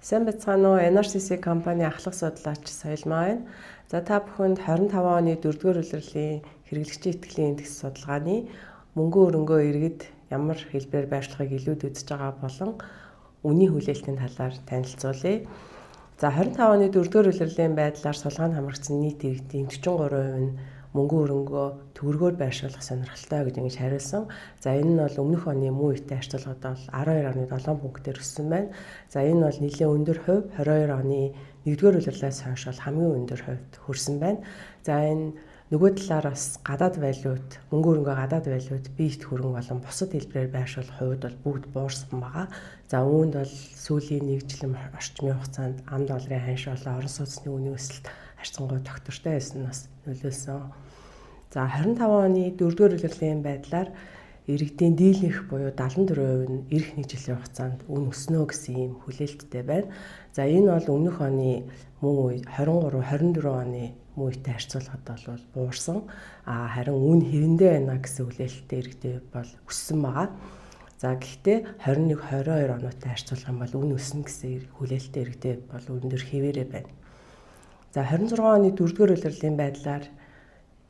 Сайн бацгаана уу? NRCC компани ахлах судлаач Соёлмаа байна. За та бүхэнд 25 оны 4-р улирлын хэрэглэгчийн итгэлийн индекс судалгааны мөнгөн өрөнгөө иргэд ямар хэлбэрээр байршлахыг илүүд үзэж байгаа болон үнийн хүлээлтийн талаар танилцуулъя. За 25 оны 4-р улирлын байдлаар сулгаанд хамрагдсан нийт иргэдийн 43% нь мөнгөн өрөнгөө төгрөгөөр байршуулах сонирхолтой гэж ингэж хариулсан. За энэ нь бол өмнөх оны мөн үетэй харьцуулахад бол 12.7 пунктээр өссөн байна. За энэ бол нэлээд өндөр хувь 22 оны 1-р улирлаас хойш бол хамгийн өндөр хувьд хүрсэн байна. За энэ нөгөө талаар бас гадаад валют, мөнгөн өрөнгөө гадаад валют, биет хөрөнгө болон бусад хэлбэрээр байршуулах хувьд бол бүгд буурсан байгаа. За үүнд бол сүүлийн 1 жилийн орчмын хугацаанд ам долларын ханш болон орон сууцны үнийн өсөлт харьцангуй тогтвортой байсан нь бас нөлөөсөн. За 25 оны 4-р улирлын байдлаар иргэдийн дийлэнх буюу 74% нь эх 1 жилийн хугацаанд үн өснө гэсэн ийм хүлээлттэй байна. За энэ бол өмнөх оны мөн үе 23-24 оны мөн үетэй харьцуулахад бол буурсан. Харин үн хэрэндээ байна гэсэн хүлээлттэй иргэдээ бол өссөн байгаа. За гэхдээ 21-22 оноотой харьцуулах юм бол үн өснө гэсэн хүлээлттэй иргэдээ бол өндөр хэвээрээ байна. За 26 оны 4-р улирлын байдлаар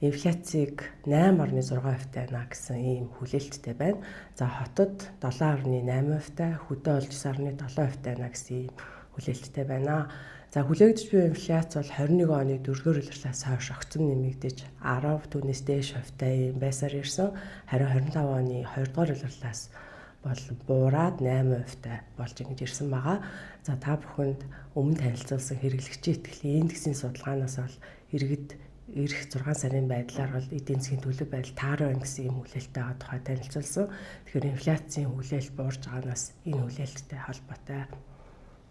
инфляцийг 8.6% байна гэсэн ийм хүлээлттэй байна. За хотод 7.8%, хөдөө бол 9.7% байна гэсэн ийм хүлээлттэй байна. За хүлээгдэж буй инфляц бол 21 оны 4-р улирлаас хойш огцом нэмэгдэж 10 түүнээс дээш хувьтай юм байсаар ирсэн. Харин 25 оны 2-р улирлаас бол буураад 8% болж ингэж ирсэн байгаа. За та бүхэнд өмнө танилцуулсан хэрэглэгчийн итгэлийн индексийн судалгаанаас бол иргэд эх 6 сарын байдлаар бол эдийн засгийн төлөв байдал таараа байна гэсэн юм хүлээлттэй байгаа тухай танилцуулсан. Тэгэхээр инфляцийн хүлээлт буурж байгаанаас энэ хүлээлттэй холбоотой.